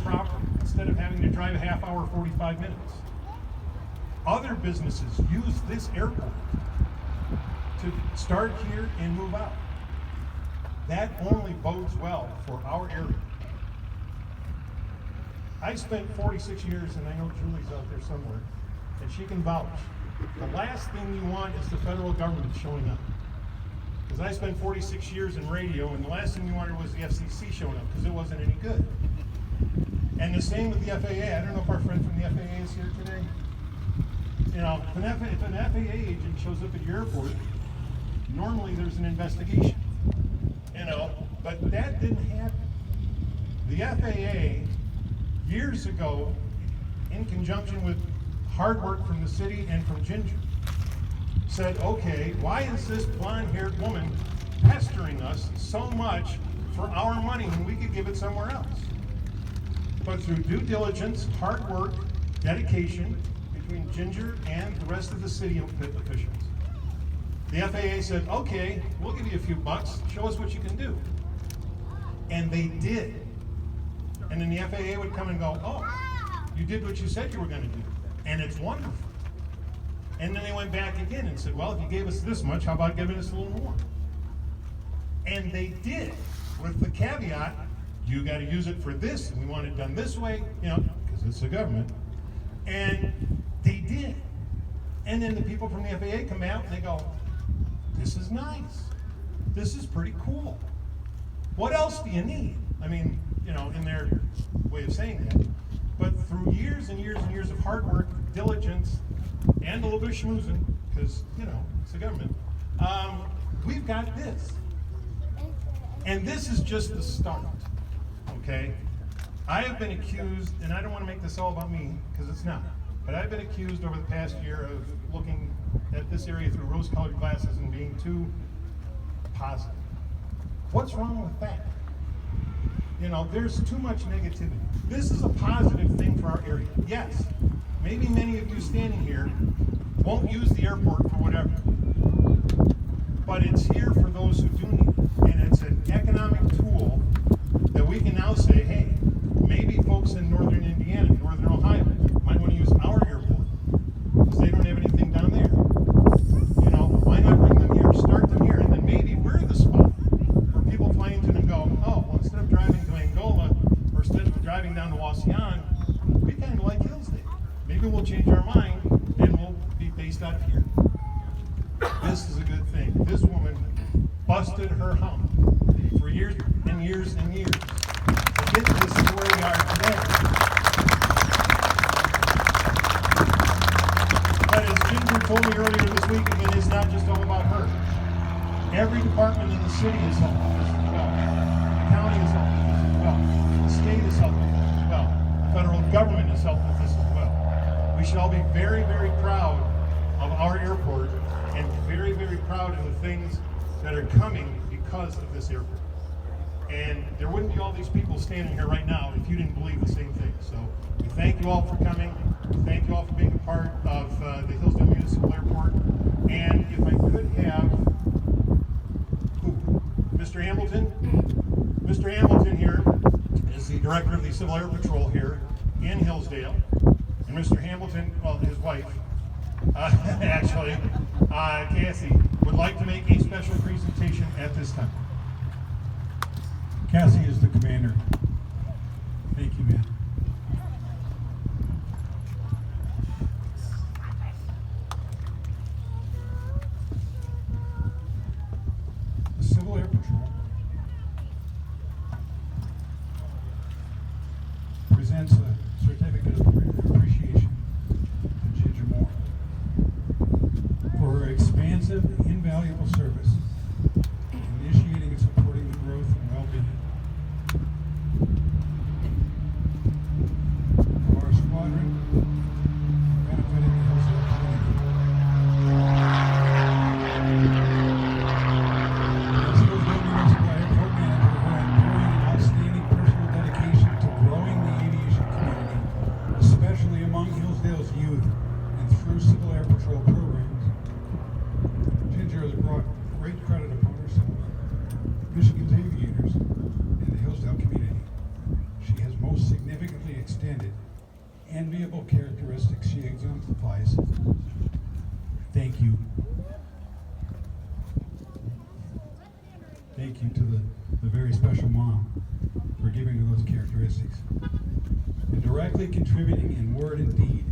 property instead of having to drive a half hour, 45 minutes. Other businesses use this airport to start here and move out. That only bodes well for our area. I spent 46 years, and I know Julie's out there somewhere, and she can vouch. The last thing you want is the federal government showing up. Because I spent 46 years in radio, and the last thing you wanted was the FCC showing up, because it wasn't any good. And the same with the FAA. I don't know if our friend from the FAA is here today. You know, if an FAA agent shows up at your airport, normally there's an investigation. You know, but that didn't happen. The FAA, years ago, in conjunction with hard work from the city and from Ginger, said, okay, why is this blonde-haired woman pestering us so much for our money when we could give it somewhere else? But through due diligence, hard work, dedication between Ginger and the rest of the city officials, the FAA said, okay, we'll give you a few bucks, show us what you can do. And they did. And then the FAA would come and go, oh, you did what you said you were going to do. And it's wonderful. And then they went back again and said, well, if you gave us this much, how about giving us a little more? And they did, with the caveat, you got to use it for this, and we want it done this way, you know, because it's the government. And they did. And then the people from the FAA come out and they go, this is nice. This is pretty cool. What else do you need? I mean, you know, in their way of saying that. But through years and years and years of hard work, diligence, and a little bit of schmoozing, because, you know, it's the government, we've got this. And this is just the start, okay? I have been accused, and I don't want to make this all about me, because it's not, but I've been accused over the past year of looking at this area through rose-colored glasses and being too positive. What's wrong with that? You know, there's too much negativity. This is a positive thing for our area. Yes, maybe many of you standing here won't use the airport for whatever, but it's here for those who do need it. And it's an economic tool that we can now say, hey, maybe folks in northern Indiana, northern Ohio, might want to use our airport because they don't have anything down there. You know, why not bring them here, start them here, and then maybe we're the spot where people fly into and go, oh, well, instead of driving to Angola or instead of driving down to Wasion, we kind of like Hillsdale. Maybe we'll change our mind and we'll be based out of here. This is a good thing. This woman busted her hump for years and years and years to get this to where we are today. But as Ginger told me earlier this week, again, it's not just all about her. Every department in the city is helping us as well. The county is helping us as well. The state is helping us as well. The federal government is helping us as well. We should all be very, very proud of our airport and very, very proud of the things that are coming because of this airport. And there wouldn't be all these people standing here right now if you didn't believe the same thing. So we thank you all for coming. We thank you all for being a part of the Hillsdale Municipal Airport. And if I could have, Mr. Hamilton? Mr. Hamilton here is the director of the Civil Air Patrol here in Hillsdale. And Mr. Hamilton, well, his wife, actually, Cassie, would like to make a special presentation at this time. Cassie is the commander. Thank you, man. The Civil Air Patrol presents a certificate of appreciation to Ginger Moore for her expansive and invaluable service, initiating and supporting the growth and well-being of our squadron, benefiting the Hillsdale community. As Hillsdale Municipal Airport Manager, who had employed an outstanding personal dedication to growing the aviation community. enviable characteristics she exemplifies. Thank you. Thank you to the very special mom for giving her those characteristics and directly contributing in word and deed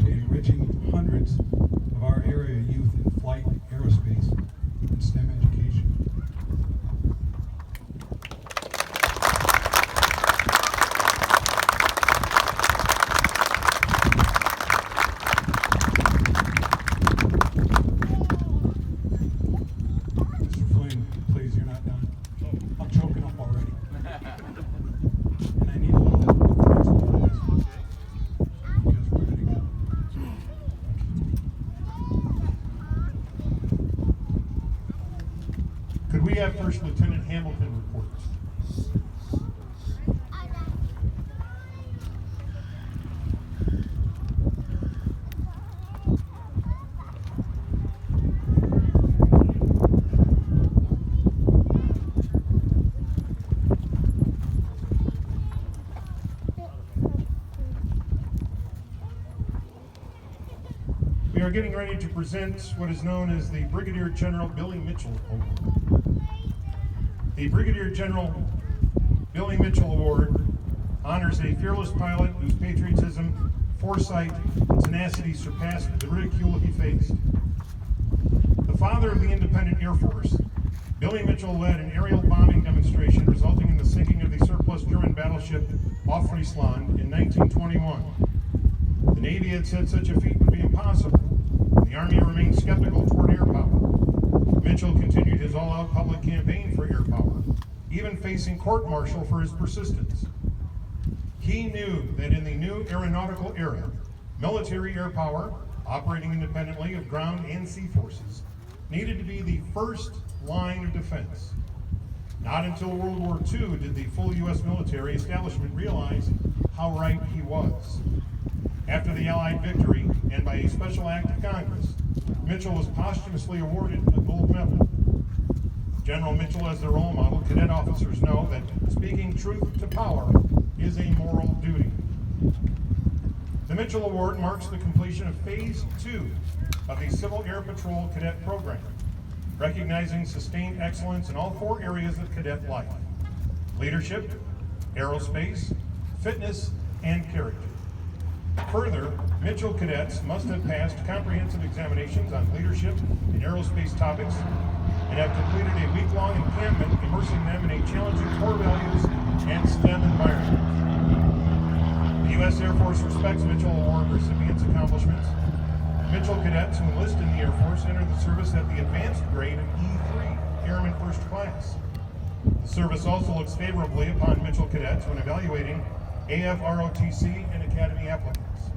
to enriching hundreds of our area youth in flight, aerospace, and STEM education. Mr. Flynn, please, you're not done. I'm choking up already. And I need a little bit of this because we're ready to go. Could we have First Lieutenant Hamilton report? We are getting ready to present what is known as the Brigadier General Billy Mitchell Award. The Brigadier General Billy Mitchell Award honors a fearless pilot whose patriotism, foresight, and tenacity surpassed the ridicule he faced. The father of the independent Air Force, Billy Mitchell led an aerial bombing demonstration resulting in the sinking of the surplus German battleship off Friesland in 1921. The Navy had said such a feat would be impossible. The Army remained skeptical toward air power. Mitchell continued his all-out public campaign for air power, even facing court-martial for his persistence. He knew that in the new aeronautical era, military air power, operating independently of ground and sea forces, needed to be the first line of defense. Not until World War II did the full U.S. military establishment realize how right he was. After the Allied victory, and by a special act of Congress, Mitchell was posthumously awarded a gold medal. General Mitchell, as their role model, cadet officers know that speaking truth to power is a moral duty. The Mitchell Award marks the completion of Phase 2 of the Civil Air Patrol Cadet Program, recognizing sustained excellence in all 4 areas of cadet life: leadership, aerospace, fitness, and character. Further, Mitchell cadets must have passed comprehensive examinations on leadership and aerospace topics and have completed a week-long encampment immersing them in a challenging core values and STEM environment. The U.S. Air Force respects Mitchell Award recipients' accomplishments. Mitchell cadets who enlist in the Air Force enter the service at the advanced grade of E3, Airman First Class. The service also looks favorably upon Mitchell cadets when evaluating AFROTC and Academy applicants.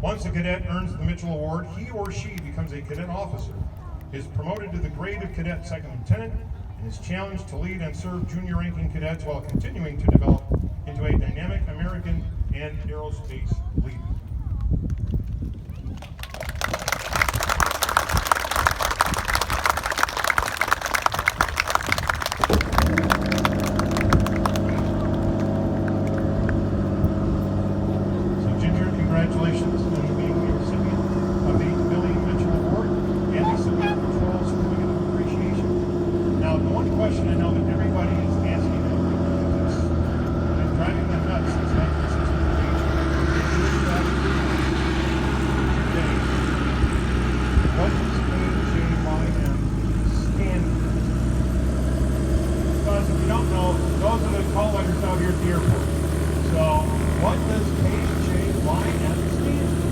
Once a cadet earns the Mitchell Award, he or she becomes a cadet officer, is promoted to the grade of cadet second lieutenant, and is challenged to lead and serve junior ranking cadets while continuing to develop into a dynamic American and aerospace leader. Congratulations on being the recipient of the Billy Mitchell Award and the Civil Air Patrol Certificate of Appreciation. Now, the one question I know that everybody is asking and driving them nuts since 1963. What does AJYM stand for? Because if you don't know, those are the call letters out here at the airport. So, what does AJYM stand for?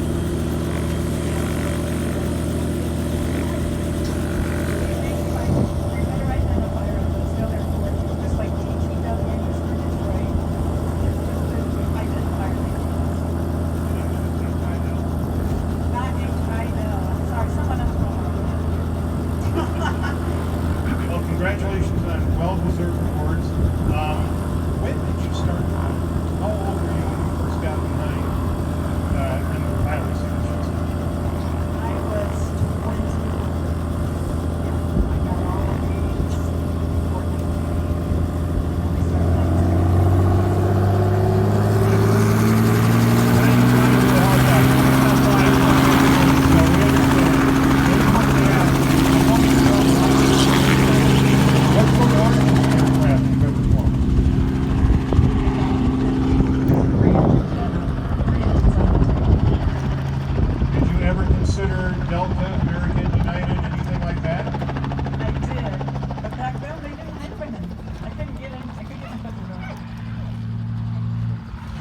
Well, congratulations on well-deserved awards. When did you start? How old were you when you first got behind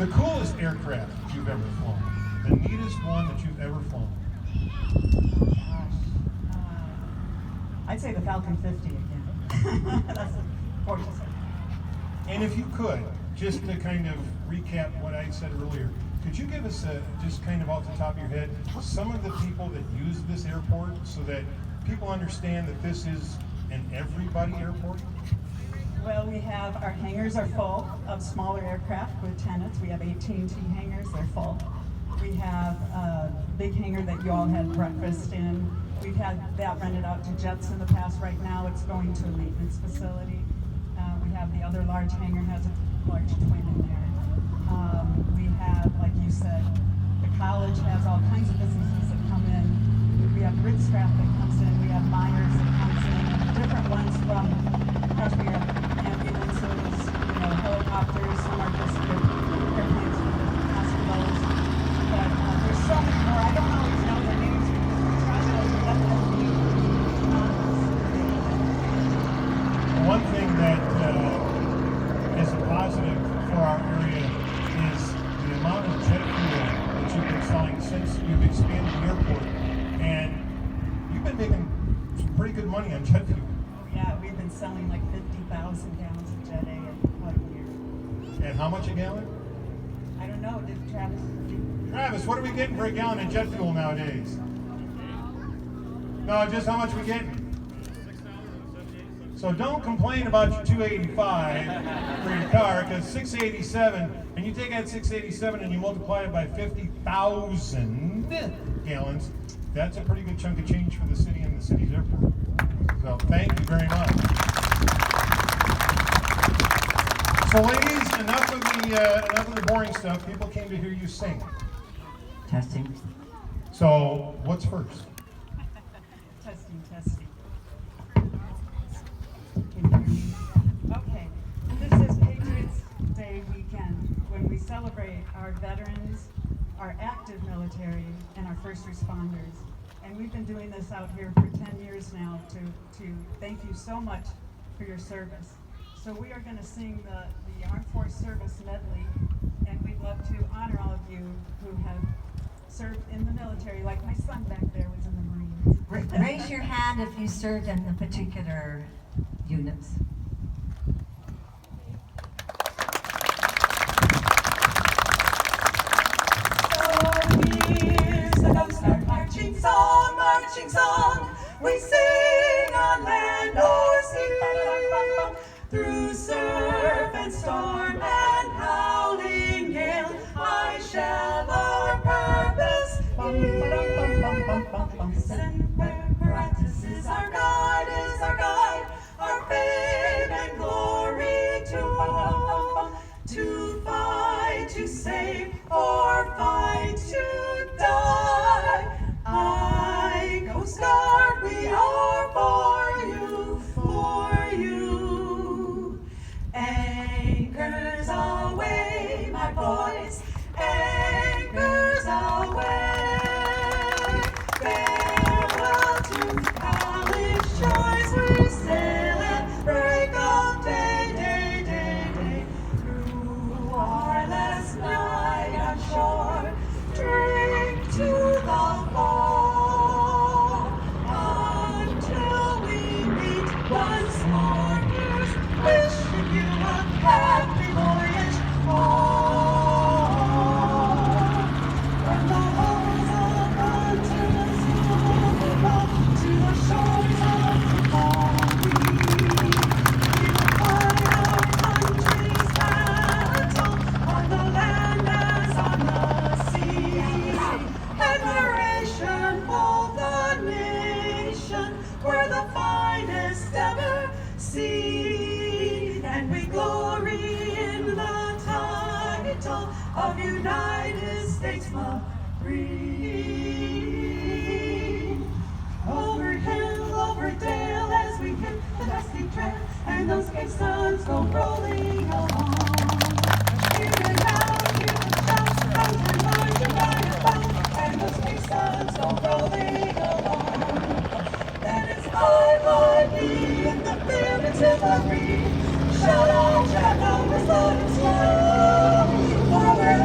The coolest aircraft that you've ever flown. The neatest one that you've ever flown. Gosh. I'd say the Falcon 50 again. That's gorgeous. And if you could, just to kind of recap what I said earlier, could you give us, just kind of off the top of your head, some of the people that use this airport so that people understand that this is an everybody airport? Well, we have, our hangars are full of smaller aircraft with tenants. We have AT&T hangars, they're full. We have a big hangar that you all had breakfast in. We've had that rented out to jets in the past. Right now it's going to a maintenance facility. We have the other large hangar, has a large twin in there. We have, like you said, the college has all kinds of businesses that come in. We have Ritz-Craft that comes in. We have Myers that comes in. Different ones from, gosh, we have ambulances, helicopters. Some are just airplanes from the hospitals. But there's so many more. I don't always know their names because we try to let them be anonymous. One thing that is a positive for our area is the amount of jet fuel that you've been selling since you've expanded the airport. And you've been making some pretty good money on jet fuel. Oh yeah, we've been selling like 50,000 gallons of Jet A in what a year. And how much a gallon? I don't know, did Travis do? Travis, what are we getting for a gallon of jet fuel nowadays? No, just how much are we getting? So don't complain about your $285 for your car, because $687, and you take that $687 and you multiply it by 50,000 gallons, that's a pretty good chunk of change for the city and the city's airport. So thank you very much. So ladies, enough of the boring stuff. People came to hear you sing. Testing. So what's first? Testing, testing. Can you hear me? Okay. This is Patriots Day weekend when we celebrate our veterans, our active military, and our first responders. And we've been doing this out here for 10 years now to thank you so much for your service. So we are going to sing the Armed Force Service medley, and we'd love to honor all of you who have served in the military, like my son back there was in the Marines. Raise your hand if you served in the particular units. Marching song, we sing on land or sea. Through surf and storm and howling gale, I shall our purpose be. Semper is our guide, our fame and glory to fight, to save, or fight to die. I, Coast Guard, we are for you. Anchors aweigh, my boys, anchors aweigh. Farewell to college joys, we sail at break of day. Through our last night on shore, drink to the fall, until we meet once more. Here's wishing you a happy voyage home. From the halls of Unforgettables to the shores of Hawaii, we will fight our country's battle on the land as on the sea. Admiration for the nation, we're the finest ever seen, and we glory in the title of United States Marine. Over hill, over dale, as we hit the dusty trail, and those gay suns go rolling along. Hear the shout, hear the shouts, mountain marching round about, and those gay suns go rolling along. Then it's high me in the field until the green. Shout out, Jack, numbers low and slow. Forward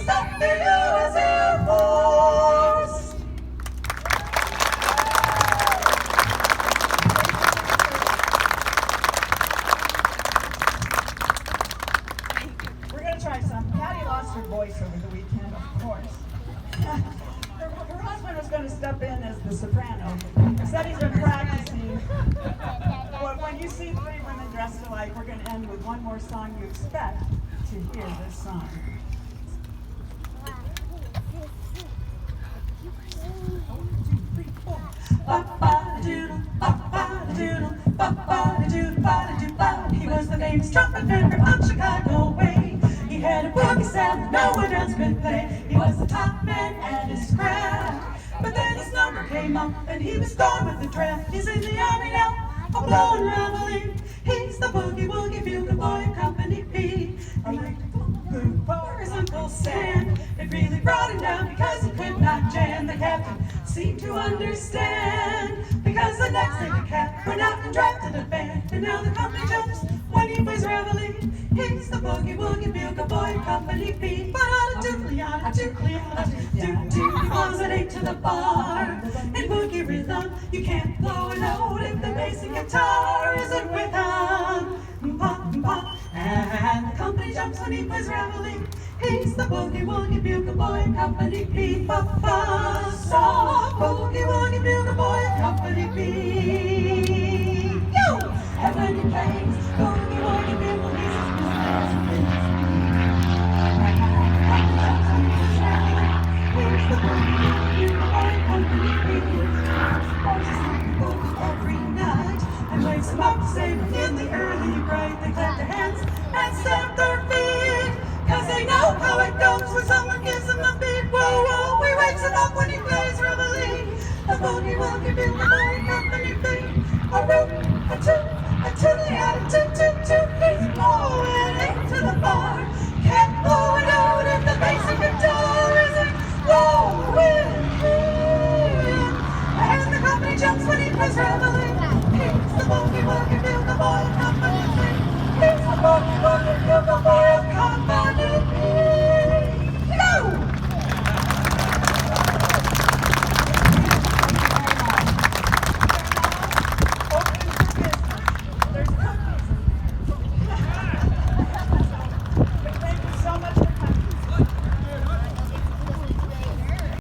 up the U.S. Air Force. We're going to try some. Patty lost her voice over the weekend, of course. Her husband was going to step in as the soprano. He said he's been practicing. But when you see three women dressed alike, we're going to end with one more song you expect to hear this song. He was the famous trumpet vendor of Chicago way. He had a boogie sound that no one else could play. He was the top man at his craft. But then his number came up and he was gone with the draft. He's in the army now, a blowing reveille. He's the boogie woogie bugle boy of Company B. He liked to boo for his Uncle Sam. It really brought him down because he could not jam. The captain seemed to understand, because the next day the cat went out and drafted a band. And now the company jumps when he plays reveille. He's the boogie woogie bugle boy of Company B. But on a doodly, on a doodly, on a doodly, he was an 8 to the bar. In boogie rhythm, you can't blow a note if the basic guitar isn't with him. Pop, pop, and the company jumps when he plays reveille. He's the boogie woogie bugle boy of Company B. Pop, pop, so boogie woogie bugle boy of Company B. Yo! And when he plays boogie woogie bugle, he's his business. Here's the boogie woogie bugle boy of Company B. Boys sing boogie every night and wakes them up to say in the early bright. They clap their hands